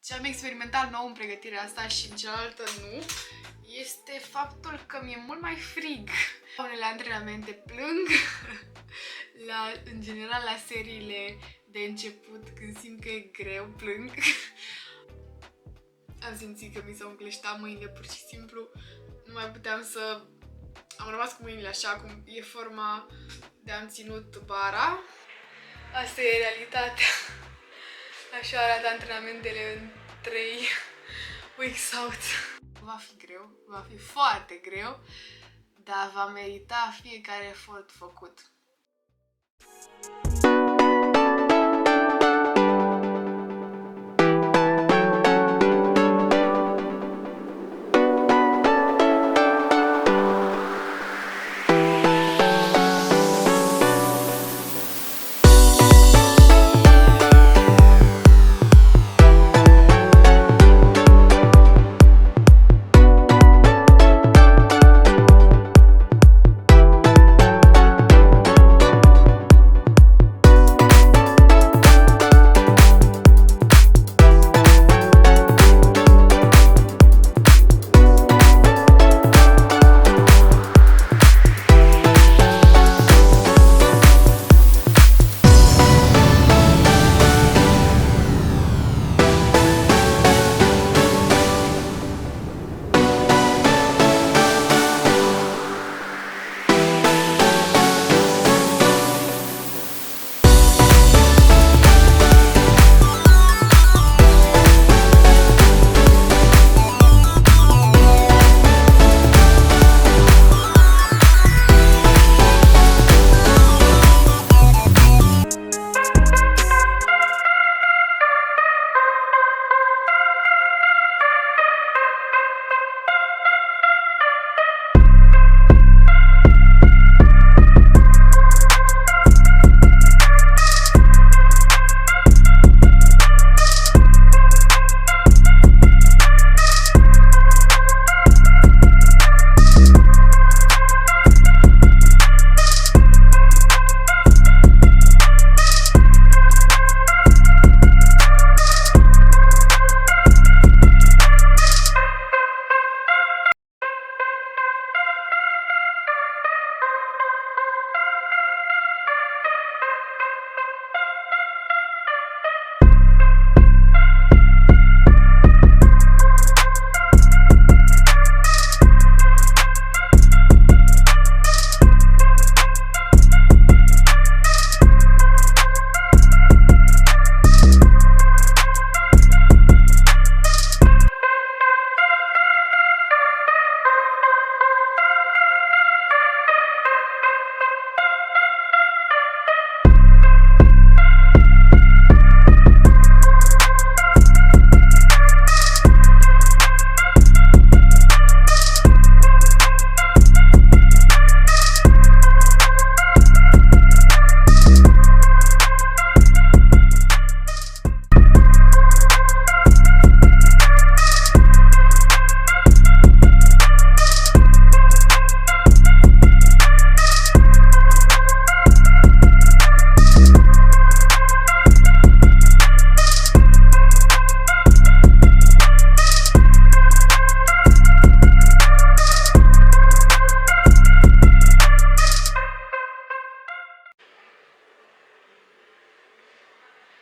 Ce am experimentat nou în pregătirea asta și în cealaltă nu, este faptul că mi-e mult mai frig. La unele antrenamente plâng, în general la seriile de început, când simt că e greu, plâng. Am simțit că mi s-au încleștat mâinile, pur și simplu nu mai puteam să... Am rămas cu mâinile așa, cum e forma de am ținut bara. Asta e realitatea. Așa arată antrenamentele în 3 weeks out. Va fi greu, va fi foarte greu, dar va merita fiecare efort făcut.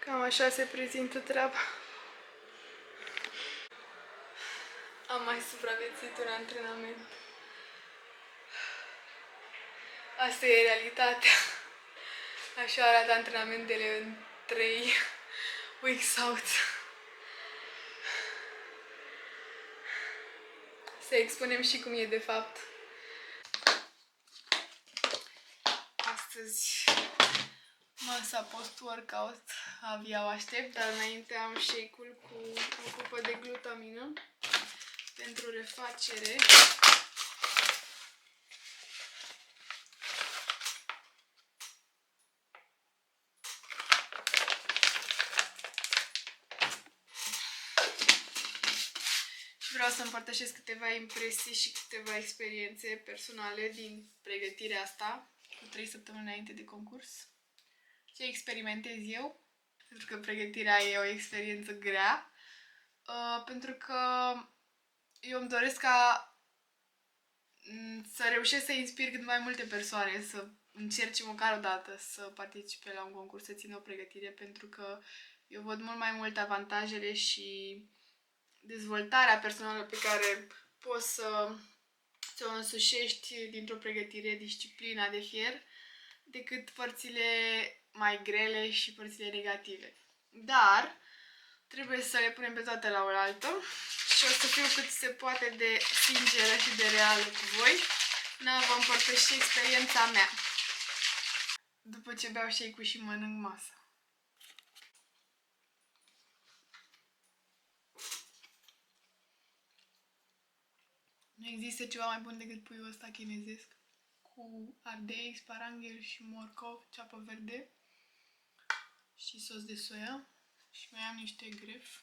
Cam așa se prezintă treaba. Am mai supraviețuit un antrenament. Asta e realitatea. Așa arată antrenamentele în 3 weeks out. Să expunem și cum e de fapt. Astăzi masa post-workout abia o aștept, dar înainte am shake-ul cu o cupă de glutamină pentru refacere. Și vreau să împărtășesc câteva impresii și câteva experiențe personale din pregătirea asta cu 3 săptămâni înainte de concurs. Ce experimentez eu, pentru că pregătirea e o experiență grea, pentru că eu îmi doresc ca să reușesc să inspir cât mai multe persoane, să încerce măcar o dată să participe la un concurs, să țină o pregătire, pentru că eu văd mult mai mult avantajele și dezvoltarea personală pe care poți să ți-o însușești dintr-o pregătire, disciplina de fier, decât părțile mai grele și părțile negative. Dar trebuie să le punem pe toate la oaltă și o să fiu cât se poate de sinceră și de reală cu voi. Vă împărtăși experiența mea după ce beau shake-ul și mănânc masa. Nu există ceva mai bun decât puiul ăsta chinezesc cu ardei, sparanghel și morcov, ceapă verde și sos de soia. Și mai am niște gref.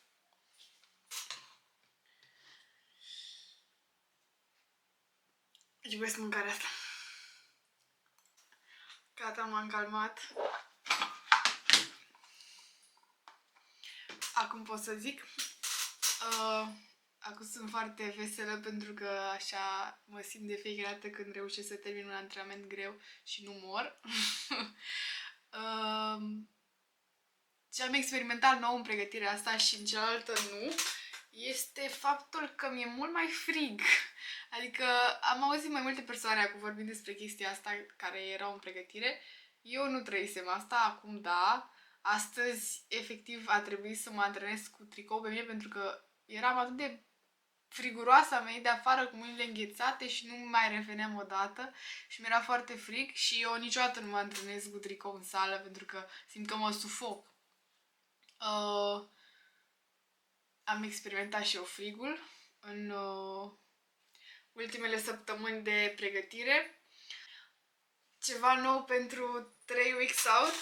Iubesc mâncarea asta. Gata, m-am calmat. Acum pot să zic. Acum sunt foarte veselă pentru că așa mă simt de fiecare dată când reușesc să termin un antrenament greu și nu mor. Ce am experimentat nou în pregătirea asta și în cealaltă nu, este faptul că mi-e mult mai frig. Adică am auzit mai multe persoane acum vorbind despre chestia asta care erau în pregătire. Eu nu trăisem asta, acum da. Astăzi, efectiv, a trebuit să mă antrenez cu tricou pe mine pentru că eram atât de friguroasă, am venit de afară cu mâinile înghețate și nu mai reveneam odată și mi-era foarte frig și eu niciodată nu mă antrenez cu tricou în sală pentru că simt că mă sufoc. Am experimentat și eu frigul în ultimele săptămâni de pregătire. Ceva nou pentru 3 weeks out,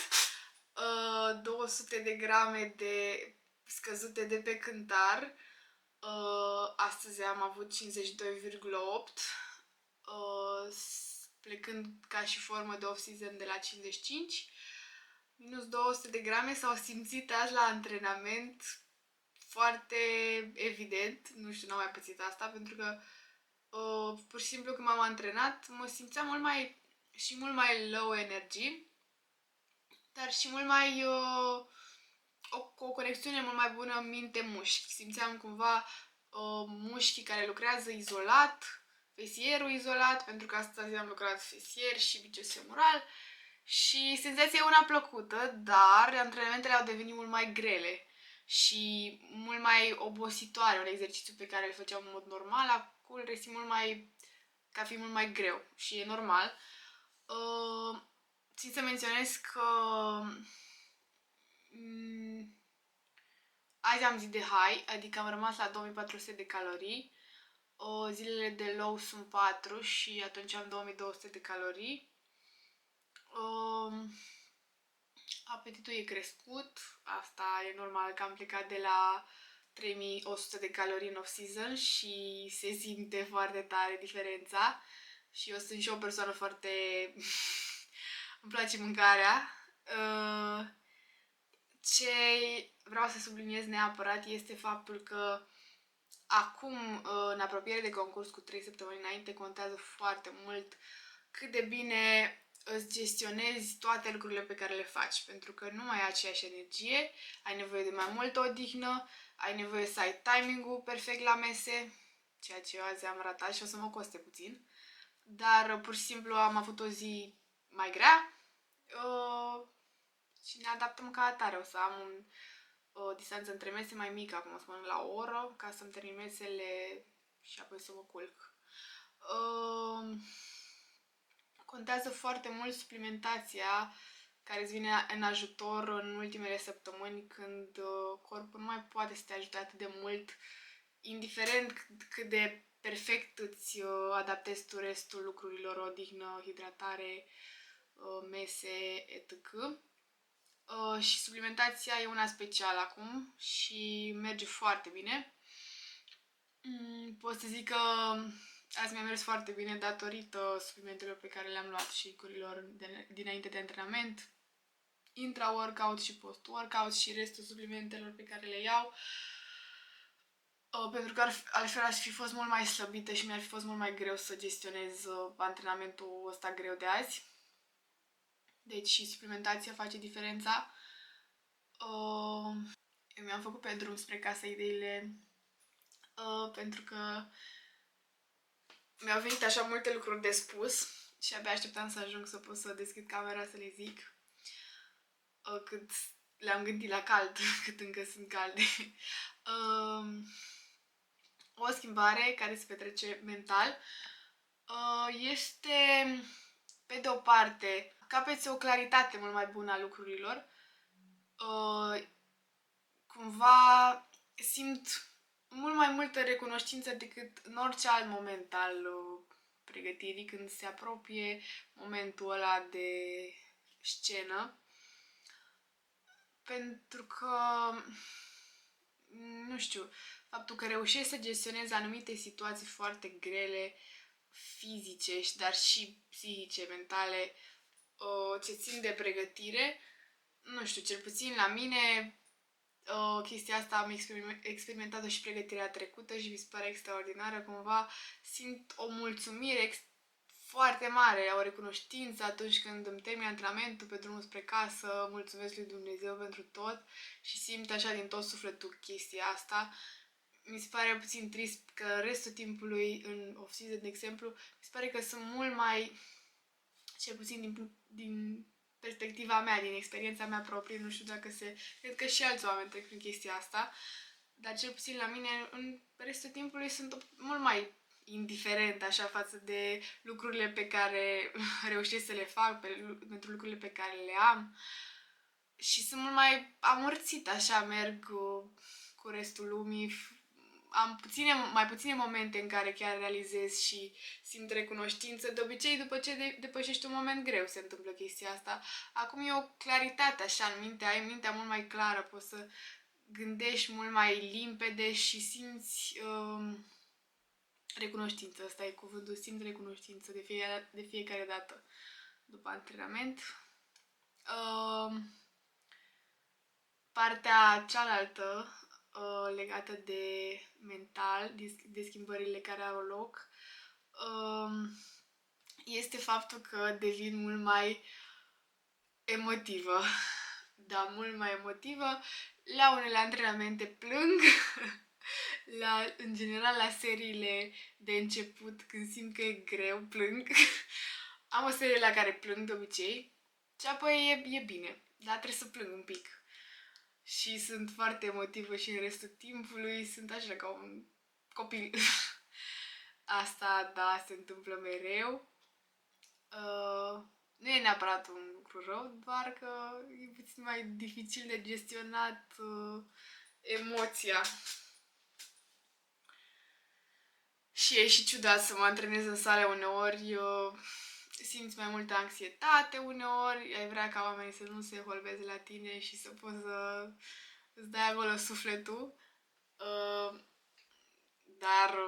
200 de grame de scăzute de pe cântar. Astăzi am avut 52,8, plecând ca și formă de off-season de la 55. Minus 200 de grame s-au simțit azi la antrenament foarte evident, nu știu, n-am mai pățit asta, pentru că pur și simplu când m-am antrenat mă simțeam mult mai low energy, dar și mult mai cu o conexiune mult mai bună minte-mușchi. Simțeam cumva mușchii care lucrează izolat, fesierul izolat, pentru că astăzi am lucrat fesier și biceps femoral și senzația e una plăcută, dar antrenamentele au devenit mult mai grele și mult mai obositoare. Un exercițiu pe care îl făceam în mod normal, acum îl resimt ca fi mult mai greu și e normal. Țin să menționez că azi am zi de high, adică am rămas la 2400 de calorii. Zilele de low sunt 4 și atunci am 2200 de calorii. Apetitul e crescut, asta e normal că am plecat de la 3100 de calorii în off-season și se simte foarte tare diferența. Și eu sunt și o persoană foarte... îmi place mâncarea. Ce vreau să subliniez neapărat este faptul că acum, în apropiere de concurs cu 3 săptămâni înainte, contează foarte mult cât de bine îți gestionezi toate lucrurile pe care le faci, pentru că nu mai ai aceeași energie, ai nevoie de mai multă odihnă, ai nevoie să ai timing-ul perfect la mese, ceea ce eu azi am ratat și o să mă coste puțin, dar pur și simplu am avut o zi mai grea și ne adaptăm ca atare. O să am o distanță între mese mai mică, acum o să mănânc la o oră, ca să-mi termin mesele și apoi să mă culc. Contează foarte mult suplimentația care îți vine în ajutor în ultimele săptămâni când corpul nu mai poate să te ajute atât de mult, indiferent cât de perfect îți adaptezi tu restul lucrurilor, odihnă, hidratare, mese, etc. Și suplimentația e una specială acum și merge foarte bine. Pot să zic că azi mi-a mers foarte bine datorită suplimentelor pe care le-am luat și curilor dinainte de antrenament, intra-workout și post-workout și restul suplimentelor pe care le iau. pentru că altfel aș fi fost mult mai slăbită și mi-ar fi fost mult mai greu să gestionez antrenamentul ăsta greu de azi. Deci și suplimentația face diferența. Eu mi-am făcut pe drum spre casa ideile pentru că mi-au venit așa multe lucruri de spus și abia așteptam să ajung să pot să deschid camera să le zic cât le-am gândit la cald, cât încă sunt calde. O schimbare care se petrece mental este, pe de o parte, capeți o claritate mult mai bună a lucrurilor. Cumva simt mult mai multă recunoștință decât în orice alt moment al pregătirii, când se apropie momentul ăla de scenă. Pentru că, nu știu, faptul că reușești să gestionezi anumite situații foarte grele, fizice, dar și psihice, mentale, ce țin de pregătire, nu știu, cel puțin la mine, chestia asta am experimentat-o și pregătirea trecută și mi se pare extraordinară. Cumva simt o mulțumire foarte mare, o recunoștință atunci când îmi termin antrenamentul pe drumul spre casă, mulțumesc lui Dumnezeu pentru tot și simt așa din tot sufletul chestia asta. Mi se pare puțin trist că restul timpului în off-season, de exemplu, mi se pare că sunt mult mai, cel puțin din perspectiva mea, din experiența mea proprie, nu știu dacă cred că și alți oameni trec prin chestia asta, dar cel puțin la mine în restul timpului sunt mult mai indiferent așa față de lucrurile pe care reușesc să le fac, pentru lucrurile pe care le am și sunt mult mai amorțit așa, merg cu restul lumii. Am mai puține momente în care chiar realizez și simt recunoștință. De obicei, după ce depășești un moment greu, se întâmplă chestia asta. Acum e o claritate așa în minte, ai mintea mult mai clară, poți să gândești mult mai limpede și simți recunoștință. Ăsta e cuvântul, simt recunoștință de fiecare dată după antrenament. Partea cealaltă legată de mental, de schimbările care au loc, este faptul că devin mult mai emotivă. Da, mult mai emotivă. La unele antrenamente plâng, în general la seriile de început, când simt că e greu, plâng. Am o serie la care plâng de obicei și apoi e bine, dar trebuie să plâng un pic. Și sunt foarte emotivă și în restul timpului sunt așa ca un copil. Asta, da, se întâmplă mereu. Nu e neapărat un lucru rău, doar că e puțin mai dificil de gestionat emoția. Și e și ciudat să mă antrenez în sală uneori, simți mai multă anxietate uneori, ai vrea ca oamenii să nu se holbeze la tine și să poți să îți dai acolo sufletul, dar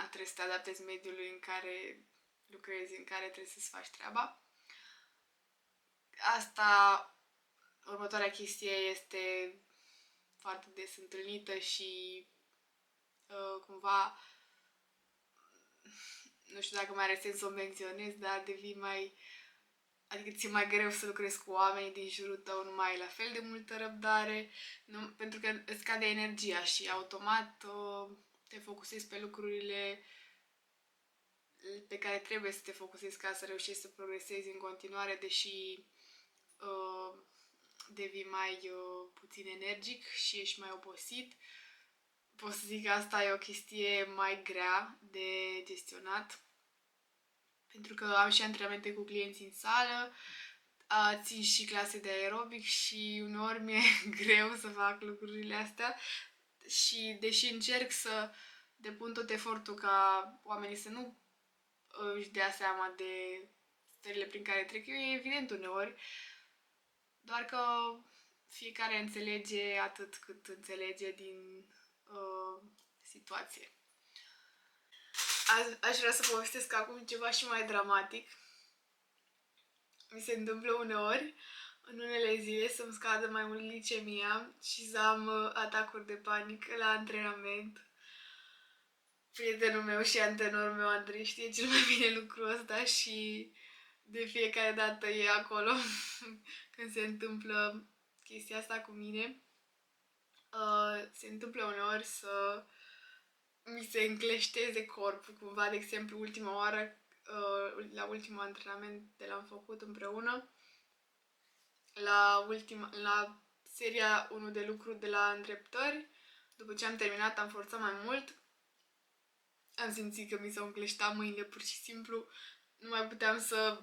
trebuie să te adaptezi mediului în care lucrezi, în care trebuie să-ți faci treaba. Asta, următoarea chestie este foarte des întâlnită și cumva, nu știu dacă mai are sens să o menționez, dar adică ți-e mai greu să lucrezi cu oamenii din jurul tău, nu mai ai la fel de multă răbdare, pentru că îți scade energia și automat te focusezi pe lucrurile pe care trebuie să te focusezi ca să reușești să progresezi în continuare, deși devii mai puțin energic și ești mai obosit. Pot să zic că asta e o chestie mai grea de gestionat, pentru că am și antrenamente cu clienți în sală, țin și clase de aerobic și uneori mi-e greu să fac lucrurile astea și deși încerc să depun tot efortul ca oamenii să nu își dea seama de stările prin care trec eu, e evident uneori, doar că fiecare înțelege atât cât înțelege din situație. Aș vrea să povestesc acum ceva și mai dramatic. Mi se întâmplă uneori în unele zile să-mi scadă mai mult glicemia și să am atacuri de panică la antrenament. Prietenul meu și antenorul meu, Andrei, știe cel mai bine lucrul ăsta și de fiecare dată e acolo când se întâmplă chestia asta cu mine. Se întâmplă uneori să mi se încleșteze corpul cumva, de exemplu, ultima oară, la ultimul antrenament de l-am făcut împreună, la seria 1 de lucru de la îndreptări, după ce am terminat, am forțat mai mult, am simțit că mi s-au încleștat mâinile, pur și simplu, nu mai puteam să...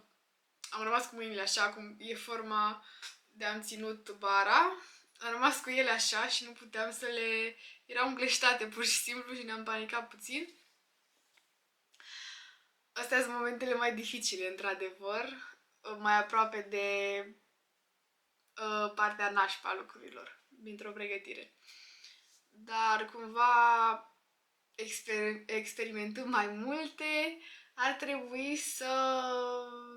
Am rămas cu mâinile așa, cum e forma de am ținut bara, am rămas cu ele așa și nu puteam să le... Erau încleștate pur și simplu și ne-am panicat puțin. Astea sunt momentele mai dificile, într-adevăr, mai aproape de partea nașpa a lucrurilor, dintr-o pregătire. Dar cumva experimentând mai multe, ar trebui să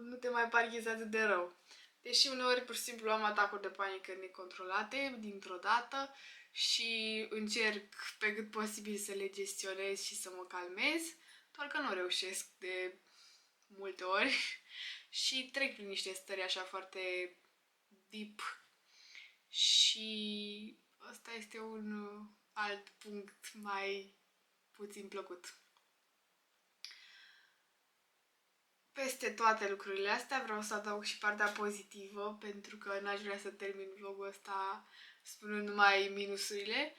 nu te mai parchezi atât de rău. Deși uneori pur și simplu am atacuri de panică necontrolate dintr-o dată și încerc pe cât posibil să le gestionez și să mă calmez, doar că nu reușesc de multe ori și trec prin niște stări așa foarte deep și ăsta este un alt punct mai puțin plăcut. Peste toate lucrurile astea vreau să adaug și partea pozitivă, pentru că n-aș vrea să termin vlogul ăsta spunând numai minusurile.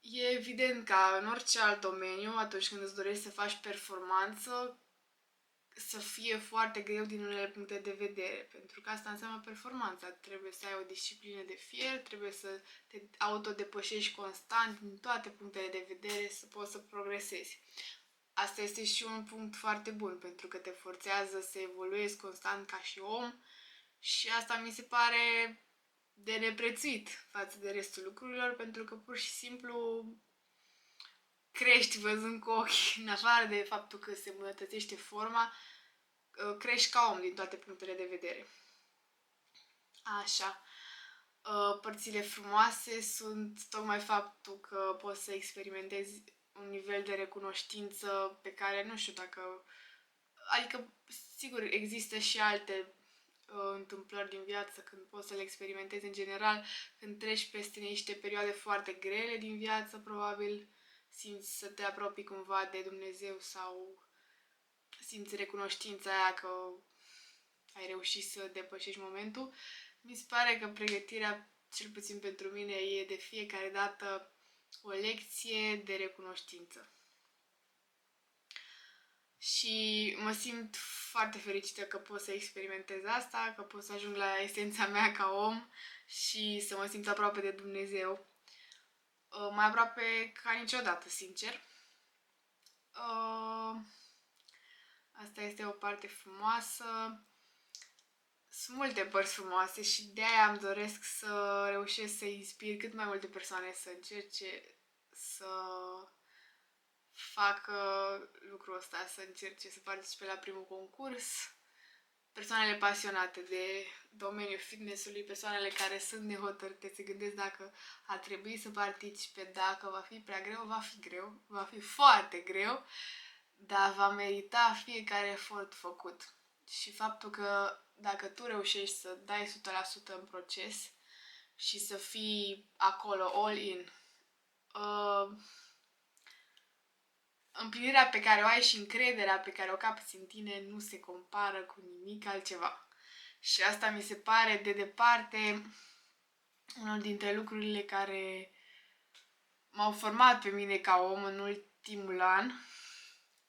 E evident ca în orice alt domeniu, atunci când îți dorești să faci performanță, să fie foarte greu din unele puncte de vedere, pentru că asta înseamnă performanța. Trebuie să ai o disciplină de fier, trebuie să te autodepășești constant din toate punctele de vedere să poți să progresezi. Asta este și un punct foarte bun, pentru că te forțează să evoluezi constant ca și om și asta mi se pare de neprețuit față de restul lucrurilor, pentru că pur și simplu crești văzând cu ochii, în afară de faptul că se îmbunătățește forma, crești ca om din toate punctele de vedere. Așa. Părțile frumoase sunt tocmai faptul că poți să experimentezi un nivel de recunoștință pe care nu știu dacă... Adică, sigur, există și alte întâmplări din viață când poți să le experimentezi în general, când treci peste niște perioade foarte grele din viață, probabil simți să te apropii cumva de Dumnezeu sau simți recunoștința aia că ai reușit să depășești momentul. Mi se pare că pregătirea, cel puțin pentru mine, e de fiecare dată o lecție de recunoștință. Și mă simt foarte fericită că pot să experimentez asta, că pot să ajung la esența mea ca om și să mă simt aproape de Dumnezeu. Mai aproape ca niciodată, sincer. Asta este o parte frumoasă. Sunt multe părți frumoase și de-aia îmi doresc să reușesc să inspir cât mai multe persoane să încerce să facă lucrul ăsta, să încerce să participe la primul concurs. Persoanele pasionate de domeniul fitness-ului, persoanele care sunt nehotărâte, se gândesc dacă ar trebui să participe, dacă va fi prea greu, va fi greu, va fi foarte greu, dar va merita fiecare efort făcut. Și faptul că dacă tu reușești să dai 100% în proces și să fii acolo all in, împlinirea pe care o ai și încrederea pe care o capți în tine nu se compară cu nimic altceva. Și asta mi se pare de departe unul dintre lucrurile care m-au format pe mine ca om în ultimul an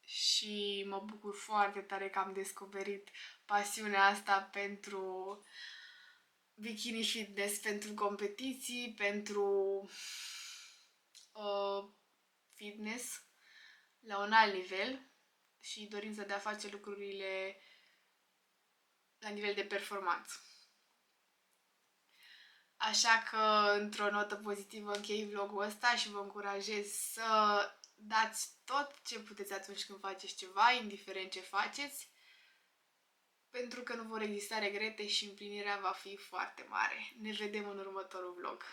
și mă bucur foarte tare că am descoperit pasiunea asta pentru bikini fitness, pentru competiții, pentru fitness la un alt nivel și dorința de a face lucrurile la nivel de performanță. Așa că, într-o notă pozitivă, închei vlogul ăsta și vă încurajez să dați tot ce puteți atunci când faceți ceva, indiferent ce faceți. pentru că nu vor exista regrete și împlinirea va fi foarte mare. Ne vedem în următorul vlog.